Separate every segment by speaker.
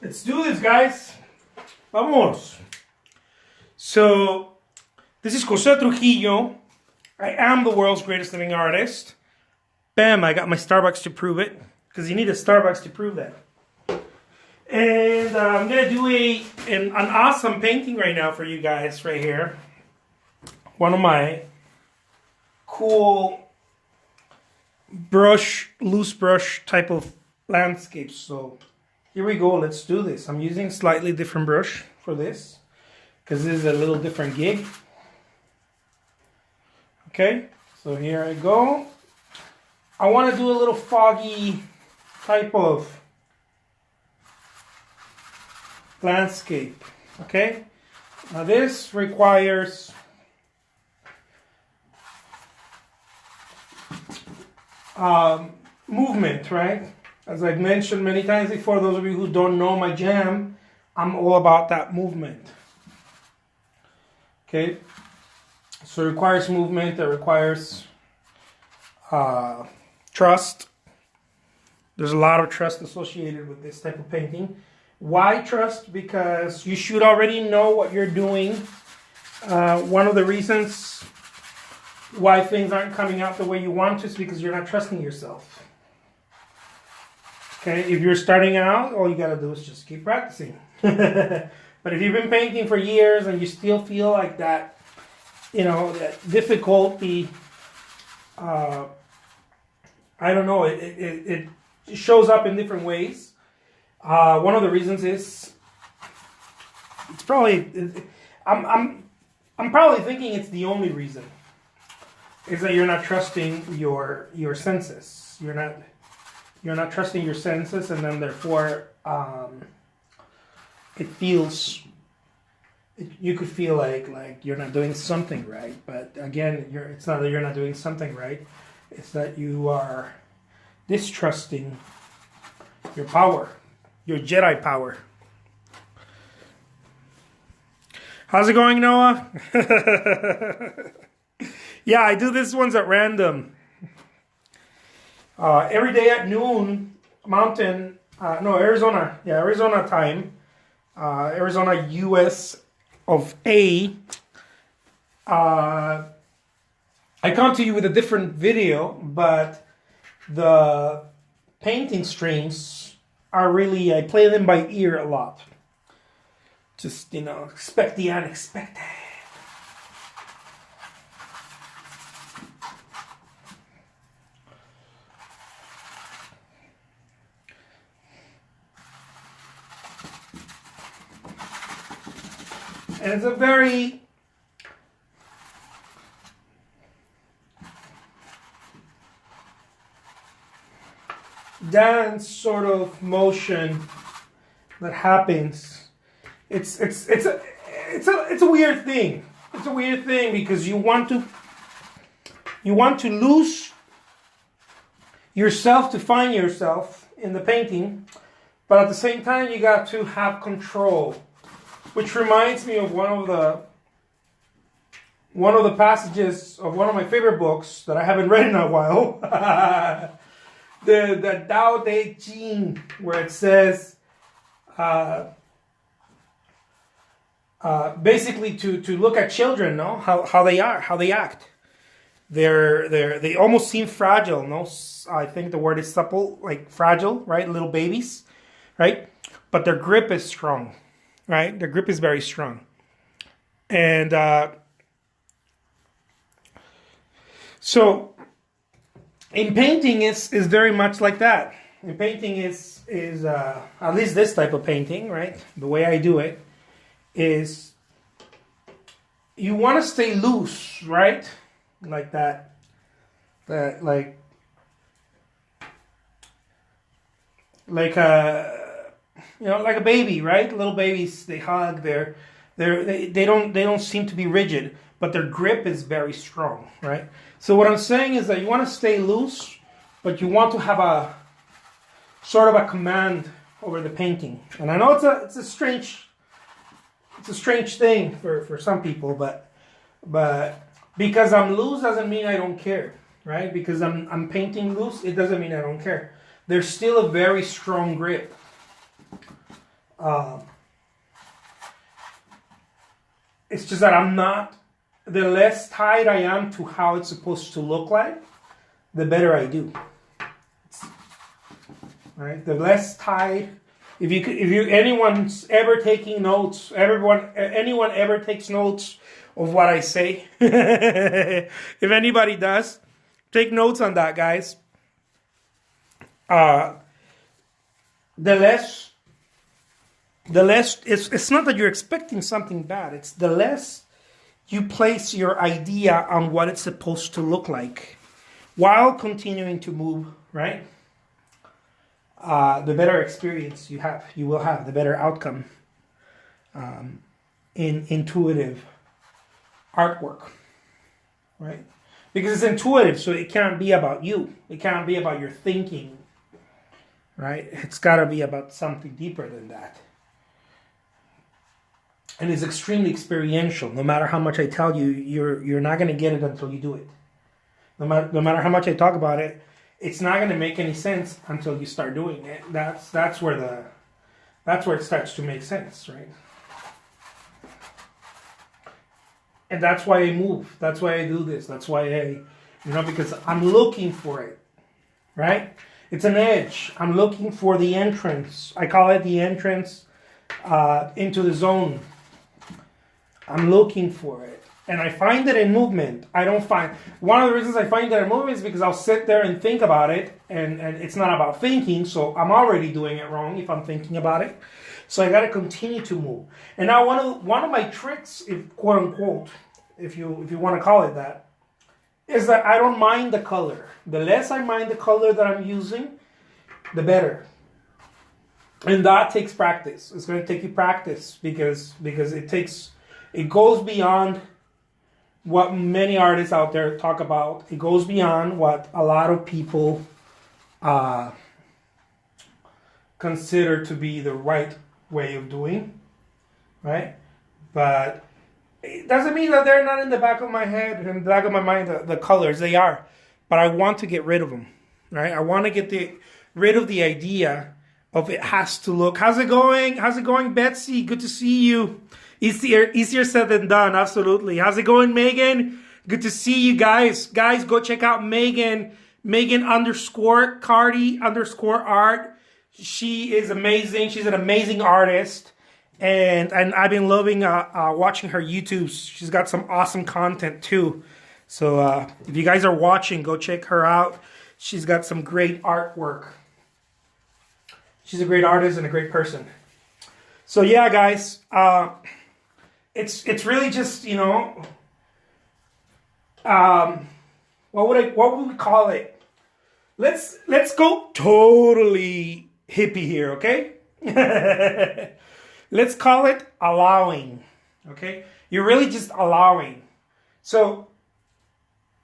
Speaker 1: Let's do this, guys. Vamos. So, this is Jose Trujillo. I am the world's greatest living artist. Bam, I got my Starbucks to prove it. Because you need a Starbucks to prove that. And I'm going to do an awesome painting right now for you guys right here. One of my cool loose brush type of landscapes. So here we go, let's do this. I'm using slightly different brush for this because this is a little different gig. Okay, so here I go. I want to do a little foggy type of landscape. Okay, now this requires movement, right? As I've mentioned many times before, those of you who don't know my jam, I'm all about that movement. Okay, so it requires movement, it requires trust. There's a lot of trust associated with this type of painting. Why trust? Because you should already know what you're doing. One of the reasons why things aren't coming out the way you want to is because you're not trusting yourself. Okay, if you're starting out, all you gotta do is just keep practicing. But if you've been painting for years and you still feel like that, you know, that difficulty, I don't know, it shows up in different ways. One of the reasons is, it's probably, I'm probably thinking it's the only reason, is that you're not trusting your senses. You're not trusting your senses, and then therefore you could feel like you're not doing something right. But again, it's not that you're not doing something right. It's that you are distrusting your power, your Jedi power. How's it going, Noah? Yeah, I do these ones at random. Every day at noon, Arizona time, Arizona, US of A. I come to you with a different video, but the painting strings are really, I play them by ear a lot. Just, expect the unexpected. And it's a very dance sort of motion that happens. It's a weird thing. It's a weird thing because you want to lose yourself to find yourself in the painting, but at the same time you got to have control. Which reminds me of one of the passages of one of my favorite books that I haven't read in a while. the Tao Te Ching, where it says basically to look at children, no, how they are, how they act. They almost seem fragile, no? I think the word is supple, like fragile, right? Little babies, right? But their grip is strong. Right? The grip is very strong. And so in painting is very much like that. In painting is at least this type of painting, right? The way I do it is you want to stay loose, right? Like that like a like a baby, right? Little babies, they hug. They don't seem to be rigid, but their grip is very strong, right? So what I'm saying is that you want to stay loose, but you want to have a sort of a command over the painting. And I know it's a strange thing for some people, but because I'm loose doesn't mean I don't care, right? Because I'm painting loose, it doesn't mean I don't care. There's still a very strong grip. Um, it's just that I'm not. The less tied I am to how it's supposed to look like, the better I do. Right? The less tied. If anyone's ever taking notes, anyone ever takes notes of what I say. If anybody does, take notes on that, guys. The less it's not that you're expecting something bad. It's the less you place your idea on what it's supposed to look like while continuing to move, right? The better experience you will have, the better outcome in intuitive artwork, right? Because it's intuitive, so it can't be about you. It can't be about your thinking, right? It's got to be about something deeper than that. And it's extremely experiential. No matter how much I tell you, you're not going to get it until you do it. No matter how much I talk about it, it's not going to make any sense until you start doing it. That's where it starts to make sense, right? And that's why I move. That's why I do this. That's why because I'm looking for it, right? It's an edge. I'm looking for the entrance. I call it the entrance into the zone. I'm looking for it. And I find it in movement. One of the reasons I find it in movement is because I'll sit there and think about it, and it's not about thinking, so I'm already doing it wrong if I'm thinking about it. So I got to continue to move. And now one of my tricks, if quote unquote, if you want to call it that, is that I don't mind the color. The less I mind the color that I'm using, the better. And that takes practice. It's going to take you practice because it goes beyond what many artists out there talk about. It goes beyond what a lot of people consider to be the right way of doing, right? But it doesn't mean that they're not in the back of my head and in the back of my mind, the colors. They are. But I want to get rid of them, right? I want to get rid of the idea of it has to look. How's it going? How's it going, Betsy? Good to see you. Easier said than done, absolutely. How's it going, Megan? Good to see you guys. Guys, go check out Megan. Megan _Cardi_art. She is amazing. She's an amazing artist. And I've been loving watching her YouTube. She's got some awesome content too. So if you guys are watching, go check her out. She's got some great artwork. She's a great artist and a great person. So yeah, guys. It's really just, what would we call it? Let's go totally hippie here, okay? Let's call it allowing, okay? You're really just allowing. So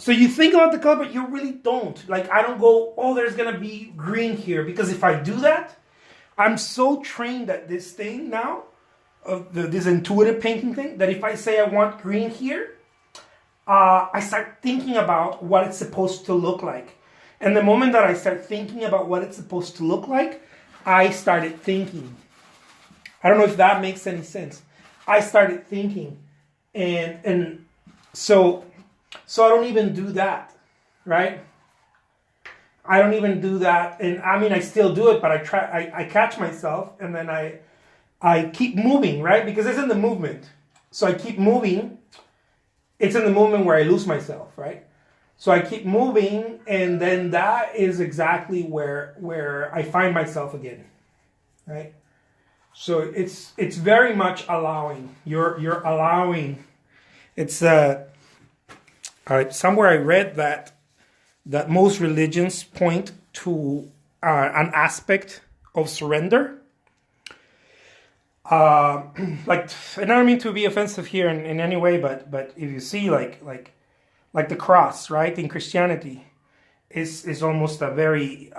Speaker 1: you think about the color, but you really don't. Like, I don't go, oh, there's gonna be green here, because if I do that, I'm so trained at this thing now, of this intuitive painting thing, that if I say I want green here, I start thinking about what it's supposed to look like. And the moment that I start thinking about what it's supposed to look like, I started thinking. I don't know if that makes any sense. I started thinking. And so I don't even do that, right? I don't even do that. And I mean, I still do it, but I catch myself, and then I keep moving, right? Because it's in the movement. So I keep moving. It's in the movement where I lose myself, right? So I keep moving, and then that is exactly where I find myself again, right? So it's very much allowing. You're allowing. It's somewhere I read that most religions point to an aspect of surrender. And I don't mean to be offensive here in any way, but if you see like the cross, right, in Christianity, is almost a very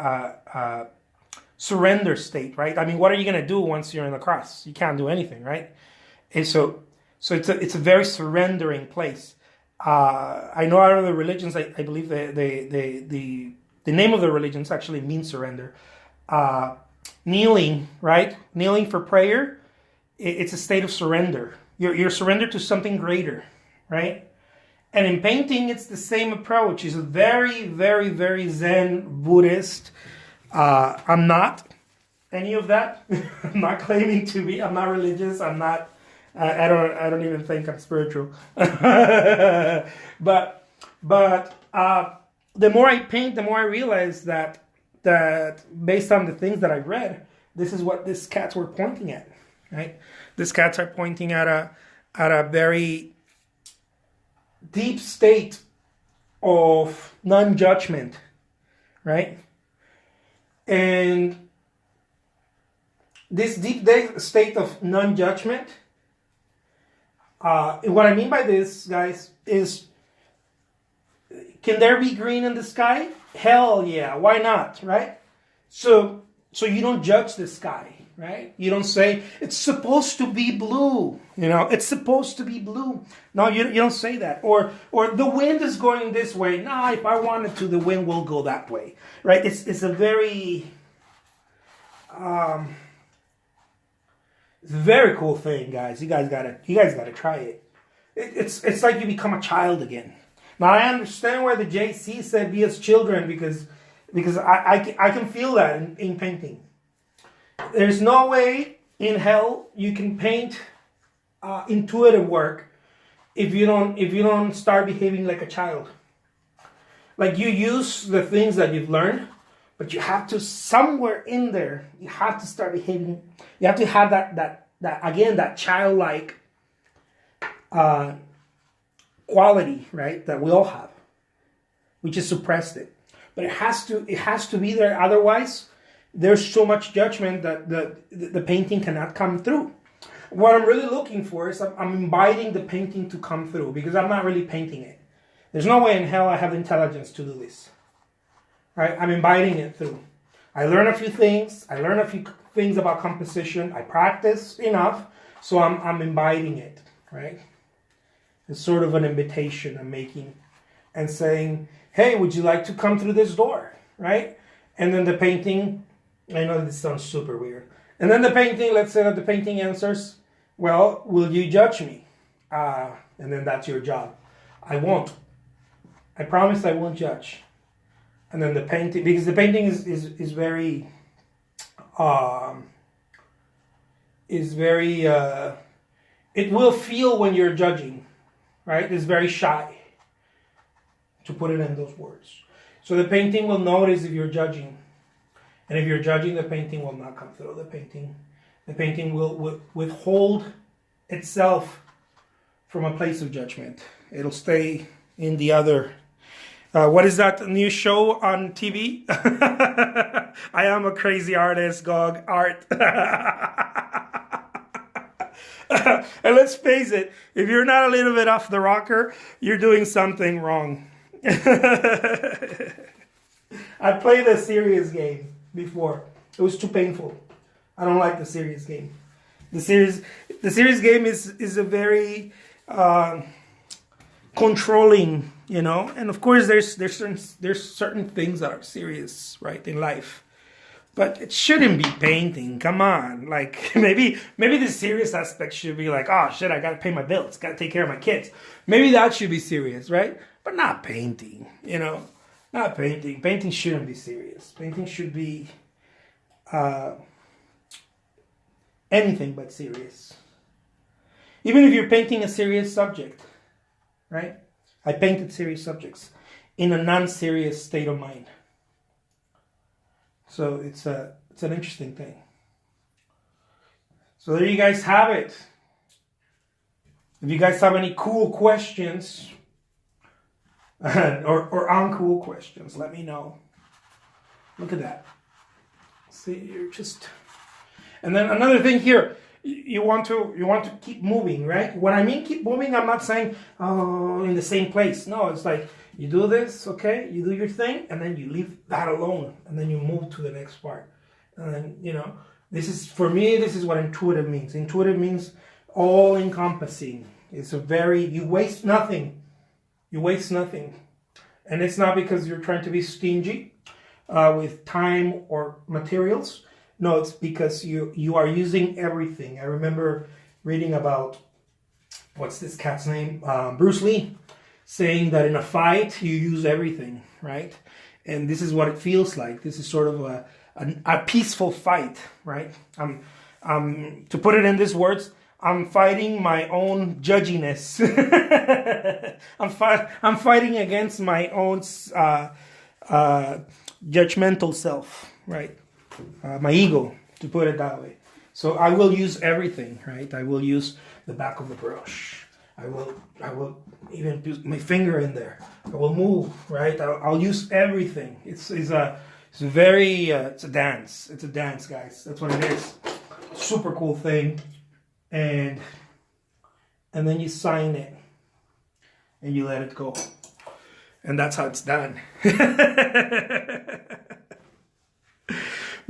Speaker 1: surrender state, right? I mean, what are you gonna do once you're in the cross? You can't do anything, right? And so it's a very surrendering place. I know out of the religions, I believe the name of the religions actually means surrender. kneeling, right? Kneeling for prayer, it's a state of surrender. You're surrendered to something greater, right? And in painting, it's the same approach. It's a very, very, very Zen Buddhist. I'm not any of that. I'm not claiming to be. I'm not religious. I'm not. I don't even think I'm spiritual. but the more I paint, the more I realize that based on the things that I read, this is what these cats were pointing at, right? These cats are pointing at a very deep state of non-judgment, right? And this deep state of non-judgment, what I mean by this, guys, is can there be green in the sky? Hell yeah, why not, right? So you don't judge the sky, right? You don't say, it's supposed to be blue, it's supposed to be blue. No, you don't say that. Or the wind is going this way. No, if I wanted to, the wind will go that way, right? It's a very, it's a very cool thing, guys. You guys gotta try it. It's like you become a child again. Now I understand why the JC said be as children because I can feel that in painting. There's no way in hell you can paint intuitive work if you don't start behaving like a child. Like you use the things that you've learned, but you have to somewhere in there. You have to start behaving. You have to have that again, that childlike quality, right? That we all have. We just suppressed it, but it has to be there. Otherwise, there's so much judgment that the painting cannot come through. What I'm really looking for is I'm inviting the painting to come through because I'm not really painting it. There's no way in hell I have the intelligence to do this. Right? I'm inviting it through. I learn a few things. I learn a few things about composition. I practice enough, so I'm inviting it. Right? It's sort of an invitation I'm making and saying, hey, would you like to come through this door? Right? And then the painting, I know this sounds super weird. And then the painting, let's say that the painting answers, well, will you judge me? And then that's your job. I won't. I promise I won't judge. And then the painting, because the painting is very, it will feel when you're judging, right? It's very shy, to put it in those words. So the painting will notice if you're judging. And if you're judging, the painting will not come through. The painting will withhold itself from a place of judgment. It'll stay in the other. What is that new show on TV? I am a crazy artist, Gog Art. And let's face it, if you're not a little bit off the rocker, you're doing something wrong. I played a serious game before. It was too painful. I don't like the serious game. The serious game is a very controlling, and of course there's certain things that are serious, right, in life. But it shouldn't be painting. Come on. Like maybe the serious aspect should be like, oh shit, I gotta pay my bills, gotta take care of my kids. Maybe that should be serious, right? But not painting, Not painting. Painting shouldn't be serious. Painting should be anything but serious. Even if you're painting a serious subject, right? I painted serious subjects in a non-serious state of mind. So it's an interesting thing. So there you guys have it. If you guys have any cool questions or uncool questions, let me know. Look at that. See, you're just. And then another thing here, you want to keep moving, right? When I mean keep moving, I'm not saying in the same place. No, it's like you do this, okay, you do your thing, and then you leave that alone, and then you move to the next part. And then this is what intuitive means. Intuitive means all encompassing. It's you waste nothing. You waste nothing. And it's not because you're trying to be stingy with time or materials. No, it's because you are using everything. I remember reading about, what's this cat's name? Bruce Lee, saying that in a fight you use everything, right? And this is what it feels like. This is sort of a peaceful fight, right? To put it in these words, I'm fighting my own judginess. I'm fighting against my own judgmental self, right? My ego, to put it that way. So I will use everything, right? I will use the back of the brush. I will even put my finger in there. I will move, right? I'll use everything. It's a dance. It's a dance, guys. That's what it is. Super cool thing. And then you sign it and you let it go. And that's how it's done.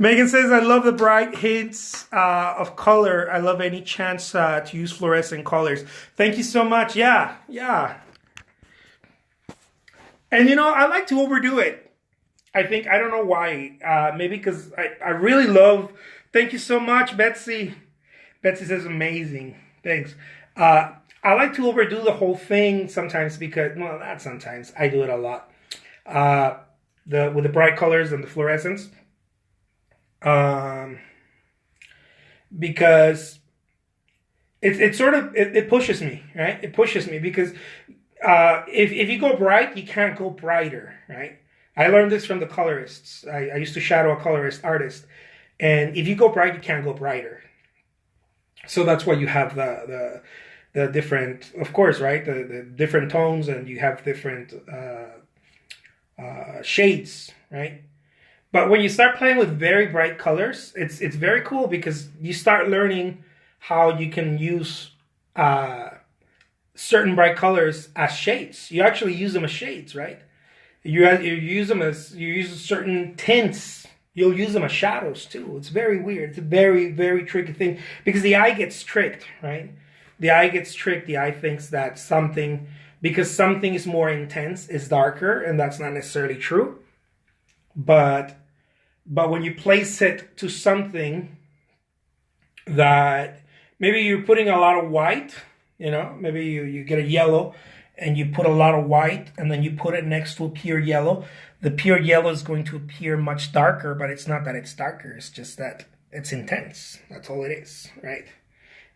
Speaker 1: Megan says, I love the bright hints of color. I love any chance to use fluorescent colors. Thank you so much. Yeah. And I like to overdo it. I don't know why. Maybe because I really love, thank you so much, Betsy. Betsy says, amazing. Thanks. I like to overdo the whole thing sometimes because, well, not sometimes. I do it a lot. With the bright colors and the fluorescence. Because it pushes me, right? It pushes me because if you go bright, you can't go brighter, right? I learned this from the colorists. I used to shadow a colorist artist, and if you go bright, you can't go brighter. So that's why you have the different, of course, right? The different tones, and you have different shades, right? But when you start playing with very bright colors, it's very cool because you start learning how you can use certain bright colors as shades. You actually use them as shades, right? You use them as, you use certain tints. You'll use them as shadows too. It's very weird. It's a very, very tricky thing because the eye gets tricked, right? The eye gets tricked. The eye thinks that because something is more intense, is darker, and that's not necessarily true. But when you place it to something that maybe you're putting a lot of white, maybe you get a yellow and you put a lot of white and then you put it next to a pure yellow, the pure yellow is going to appear much darker, but it's not that it's darker. It's just that it's intense. That's all it is, right?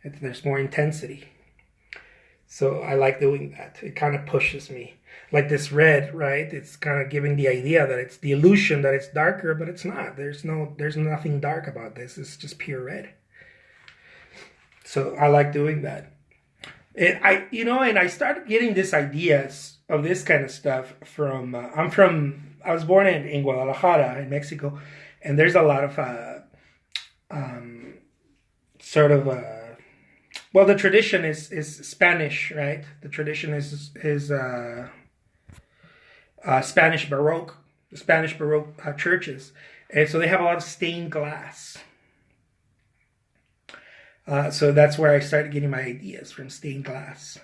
Speaker 1: There's more intensity. So I like doing that. It kind of pushes me. Like this red, right? It's kind of giving the idea that it's the illusion that it's darker, but it's not. There's nothing dark about this. It's just pure red. So I like doing that. And I started getting these ideas of this kind of stuff from, I was born in Guadalajara, in Mexico, and there's a lot of well, the tradition is Spanish, right? The tradition is Spanish Baroque, the Spanish Baroque churches. And so they have a lot of stained glass. So that's where I started getting my ideas, from stained glass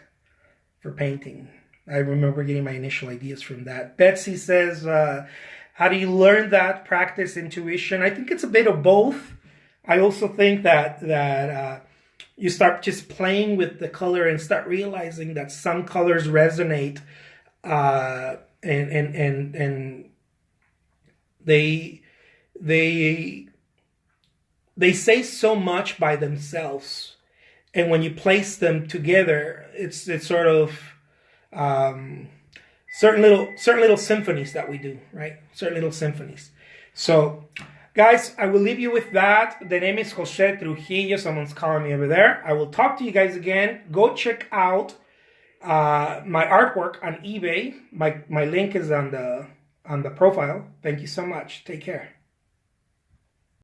Speaker 1: for painting. I remember getting my initial ideas from that. Betsy says, how do you learn that? Practice, intuition. I think it's a bit of both. I also think that you start just playing with the color and start realizing that some colors resonate, and they say so much by themselves, and when you place them together, it's sort of certain little symphonies that we do, right? Certain little symphonies. So, guys, I will leave you with that. The name is Jose Trujillo. Someone's calling me over there. I will talk to you guys again. Go check out my artwork on eBay. My link is on the profile. Thank you so much. Take care.